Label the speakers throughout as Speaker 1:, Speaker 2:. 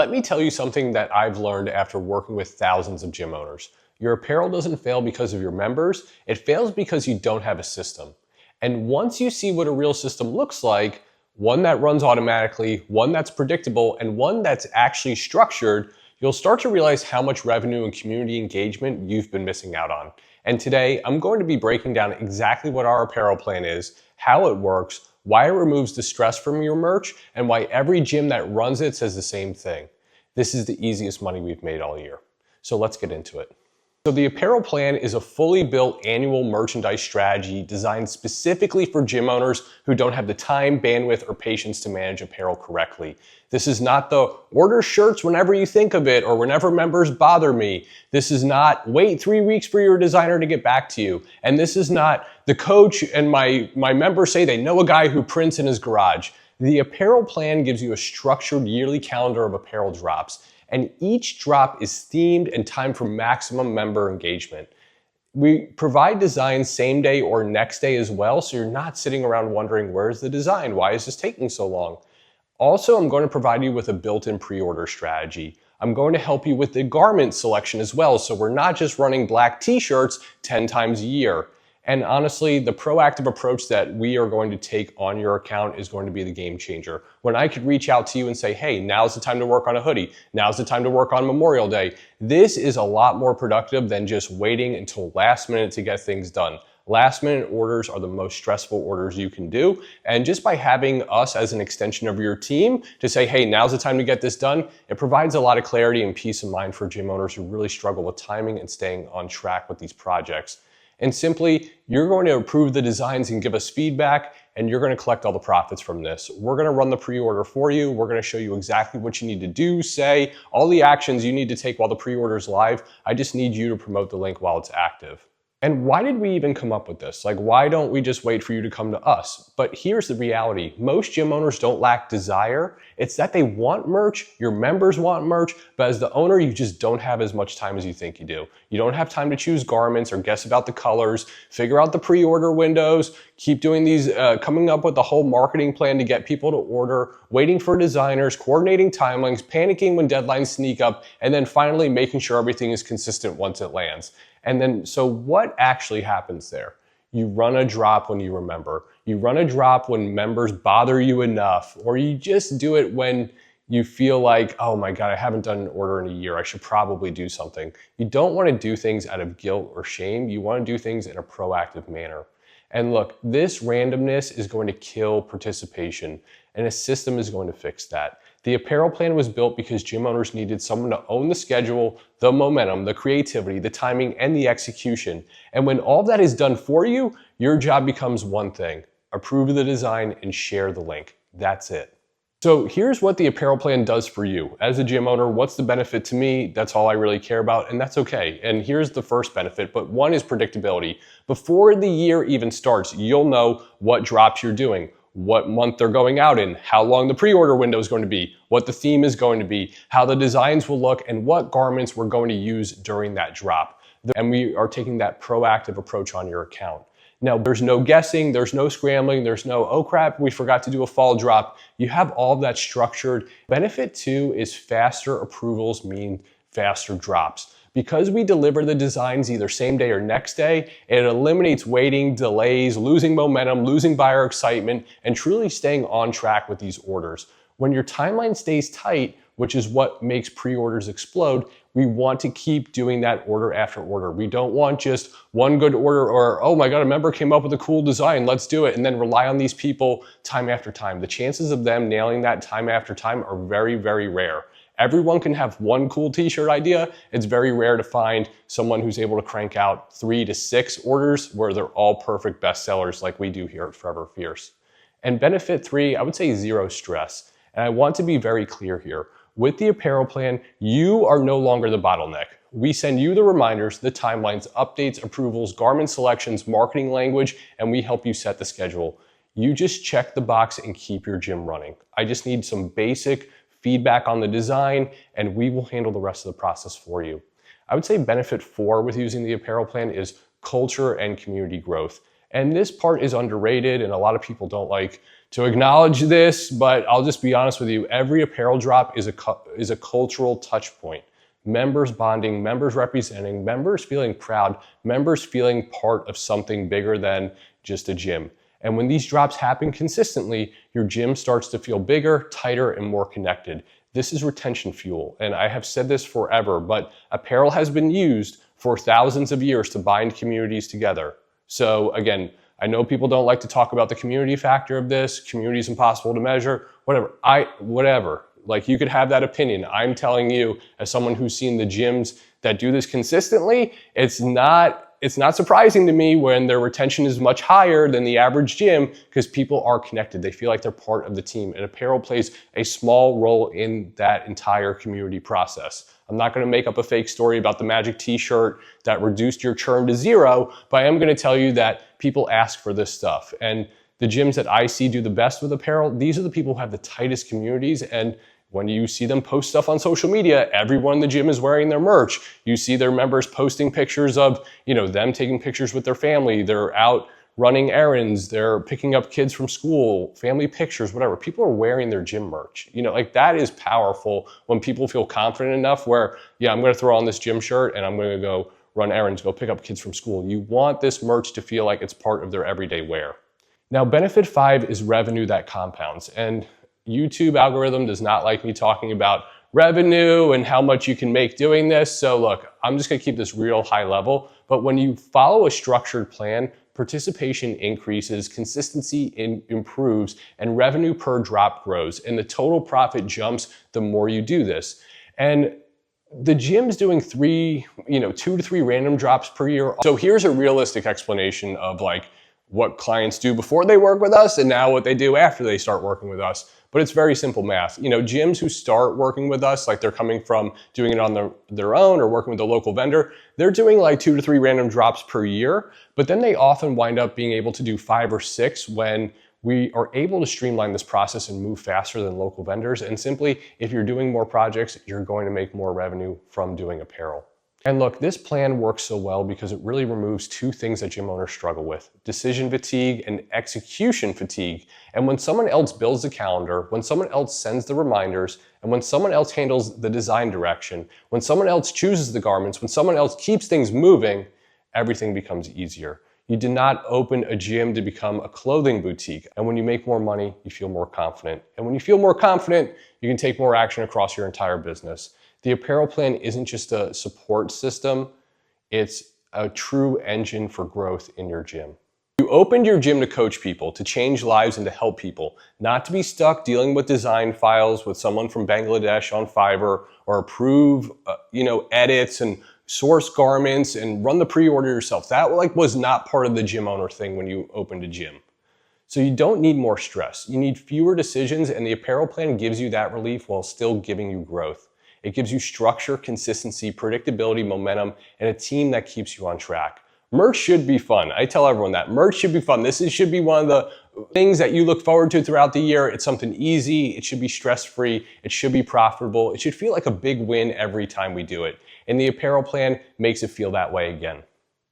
Speaker 1: Let me tell you something that I've learned after working with thousands of gym owners. Your apparel doesn't fail because of your members, it fails because you don't have a system. And once you see what a real system looks like, one that runs automatically, one that's predictable, and one that's actually structured, you'll start to realize how much revenue and community engagement you've been missing out on. And today, I'm going to be breaking down exactly what our apparel plan is, how it works, why it removes the stress from your merch, and why every gym that runs it says the same thing. This is the easiest money we've made all year. So let's get into it. So the Apparel Plan is a fully built annual merchandise strategy designed specifically for gym owners who don't have the time, bandwidth, or patience to manage apparel correctly. This is not the order shirts whenever you think of it or whenever members bother me. This is not wait 3 weeks for your designer to get back to you. And this is not the coach and my members say they know a guy who prints in his garage. The Apparel Plan gives you a structured yearly calendar of apparel drops, and each drop is themed and timed for maximum member engagement. We provide designs same day or next day as well, so you're not sitting around wondering, where's the design? Why is this taking so long? Also, I'm going to provide you with a built-in pre-order strategy. I'm going to help you with the garment selection as well, so we're not just running black t-shirts 10 times a year. And honestly, the proactive approach that we are going to take on your account is going to be the game changer. When I could reach out to you and say, hey, now's the time to work on a hoodie. Now's the time to work on Memorial Day. This is a lot more productive than just waiting until last minute to get things done. Last minute orders are the most stressful orders you can do. And just by having us as an extension of your team to say, hey, now's the time to get this done, it provides a lot of clarity and peace of mind for gym owners who really struggle with timing and staying on track with these projects. And simply, you're going to approve the designs and give us feedback, and you're going to collect all the profits from this. We're going to run the pre-order for you. We're going to show you exactly what you need to do, say, all the actions you need to take while the pre-order is live. I just need you to promote the link while it's active. And why did we even come up with this? Like, why don't we just wait for you to come to us? But here's the reality. Most gym owners don't lack desire. It's that they want merch, your members want merch, but as the owner, you just don't have as much time as you think you do. You don't have time to choose garments or guess about the colors, figure out the pre-order windows, keep doing these, coming up with the whole marketing plan to get people to order, waiting for designers, coordinating timelines, panicking when deadlines sneak up, and then finally making sure everything is consistent once it lands. And then, so what actually happens there? You run a drop when you remember. You run a drop when members bother you enough, or you just do it when you feel like, oh my God, I haven't done an order in a year. I should probably do something. You don't want to do things out of guilt or shame. You want to do things in a proactive manner. And look, this randomness is going to kill participation, and a system is going to fix that. The Apparel Plan was built because gym owners needed someone to own the schedule, the momentum, the creativity, the timing, and the execution. And when all that is done for you, your job becomes one thing: approve the design and share the link. That's it. So here's what the Apparel Plan does for you. As a gym owner, what's the benefit to me? That's all I really care about, and that's okay. And here's the first benefit, but one is predictability. Before the year even starts, you'll know what drops you're doing, what month they're going out in, how long the pre-order window is going to be, what the theme is going to be, how the designs will look, and what garments we're going to use during that drop. And we are taking that proactive approach on your account. Now, there's no guessing, there's no scrambling, there's no, oh crap, we forgot to do a fall drop. You have all of that structured. Benefit two is faster approvals mean faster drops. Because we deliver the designs either same day or next day, it eliminates waiting, delays, losing momentum, losing buyer excitement, and truly staying on track with these orders. When your timeline stays tight, which is what makes pre-orders explode, we want to keep doing that order after order. We don't want just one good order or, oh my God, a member came up with a cool design, let's do it, and then rely on these people time after time. The chances of them nailing that time after time are very, very rare. Everyone can have one cool t-shirt idea. It's very rare to find someone who's able to crank out 3 to 6 orders where they're all perfect bestsellers like we do here at Forever Fierce. And benefit 3, I would say zero stress. And I want to be very clear here. With the Apparel Plan, you are no longer the bottleneck. We send you the reminders, the timelines, updates, approvals, garment selections, marketing language, and we help you set the schedule. You just check the box and keep your gym running. I just need some basic feedback on the design, and we will handle the rest of the process for you. I would say benefit 4 with using the Apparel Plan is culture and community growth. And this part is underrated, and a lot of people don't like to acknowledge this, but I'll just be honest with you. Every apparel drop is a cultural touch point. Members bonding, members representing, members feeling proud, members feeling part of something bigger than just a gym. And when these drops happen consistently, your gym starts to feel bigger, tighter, and more connected. This is retention fuel. And I have said this forever, but apparel has been used for thousands of years to bind communities together. So again, I know people don't like to talk about the community factor of this. Community is impossible to measure, whatever. Like, you could have that opinion. I'm telling you, as someone who's seen the gyms that do this consistently, it's not surprising to me when their retention is much higher than the average gym, because people are connected. They feel like they're part of the team, and apparel plays a small role in that entire community process. I'm not going to make up a fake story about the magic t-shirt that reduced your churn to 0, but I am going to tell you that people ask for this stuff. And the gyms that I see do the best with apparel, these are the people who have the tightest communities. And when you see them post stuff on social media, everyone in the gym is wearing their merch. You see their members posting pictures of, them taking pictures with their family. They're out running errands. They're picking up kids from school, family pictures, whatever. People are wearing their gym merch. That is powerful when people feel confident enough where, I'm going to throw on this gym shirt and I'm going to go run errands, go pick up kids from school. You want this merch to feel like it's part of their everyday wear. Now, benefit 5 is revenue that compounds. And YouTube algorithm does not like me talking about revenue and how much you can make doing this. So look, I'm just gonna keep this real high level, but when you follow a structured plan, participation increases, consistency improves, and revenue per drop grows, and the total profit jumps the more you do this. And the gym's doing 2 to 3 random drops per year. So here's a realistic explanation of what clients do before they work with us and now what they do after they start working with us. But it's very simple math. Gyms who start working with us, like they're coming from doing it on their own or working with a local vendor, they're doing 2 to 3 random drops per year, but then they often wind up being able to do 5 or 6 when we are able to streamline this process and move faster than local vendors. And simply, if you're doing more projects, you're going to make more revenue from doing apparel. And look, this plan works so well because it really removes 2 things that gym owners struggle with: decision fatigue and execution fatigue. And when someone else builds the calendar, when someone else sends the reminders, and when someone else handles the design direction, when someone else chooses the garments, when someone else keeps things moving, everything becomes easier. You did not open a gym to become a clothing boutique. And when you make more money, you feel more confident. And when you feel more confident, you can take more action across your entire business. The apparel plan isn't just a support system, it's a true engine for growth in your gym. You opened your gym to coach people, to change lives and to help people, not to be stuck dealing with design files with someone from Bangladesh on Fiverr, or approve edits and source garments and run the pre-order yourself. That was not part of the gym owner thing when you opened a gym. So you don't need more stress. You need fewer decisions, and the apparel plan gives you that relief while still giving you growth. It gives you structure, consistency, predictability, momentum, and a team that keeps you on track. Merch should be fun. I tell everyone that. Merch should be fun. Should be one of the things that you look forward to throughout the year. It's something easy. It should be stress-free. It should be profitable. It should feel like a big win every time we do it. And the apparel plan makes it feel that way again.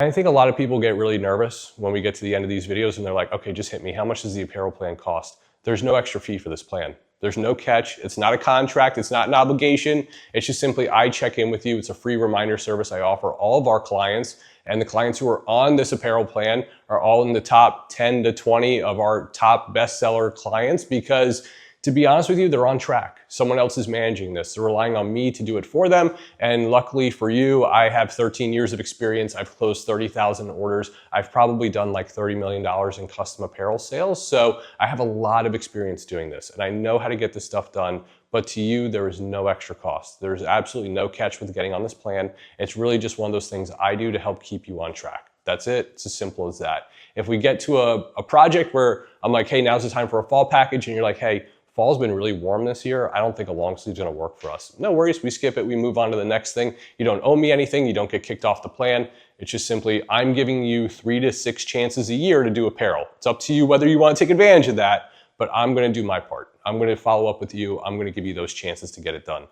Speaker 1: I think a lot of people get really nervous when we get to the end of these videos and they're like, okay, just hit me. How much does the apparel plan cost? There's no extra fee for this plan. There's no catch. It's not a contract. It's not an obligation. It's just simply I check in with you. It's a free reminder service I offer all of our clients. And the clients who are on this apparel plan are all in the top 10 to 20 of our top bestseller clients because, to be honest with you, they're on track. Someone else is managing this. They're relying on me to do it for them. And luckily for you, I have 13 years of experience. I've closed 30,000 orders. I've probably done $30 million in custom apparel sales. So I have a lot of experience doing this and I know how to get this stuff done. But to you, there is no extra cost. There's absolutely no catch with getting on this plan. It's really just one of those things I do to help keep you on track. That's it. It's as simple as that. If we get to a project where I'm like, hey, now's the time for a fall package, and you're like, hey, fall's been really warm this year, I don't think a long sleeve's gonna work for us. No worries, we skip it, we move on to the next thing. You don't owe me anything, you don't get kicked off the plan. It's just simply, I'm giving you 3 to 6 chances a year to do apparel. It's up to you whether you wanna take advantage of that, but I'm gonna do my part. I'm gonna follow up with you, I'm gonna give you those chances to get it done.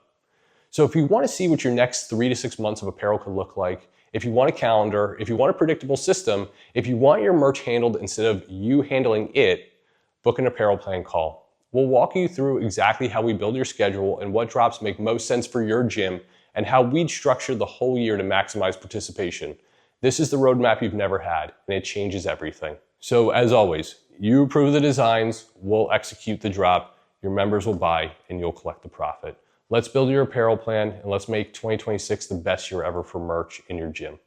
Speaker 1: So if you wanna see what your next 3 to 6 months of apparel could look like, if you want a calendar, if you want a predictable system, if you want your merch handled instead of you handling it, book an Apparel Plan call. We'll walk you through exactly how we build your schedule and what drops make most sense for your gym and how we'd structure the whole year to maximize participation. This is the roadmap you've never had, and it changes everything. So as always, you approve the designs, we'll execute the drop, your members will buy, and you'll collect the profit. Let's build your apparel plan, and let's make 2026 the best year ever for merch in your gym.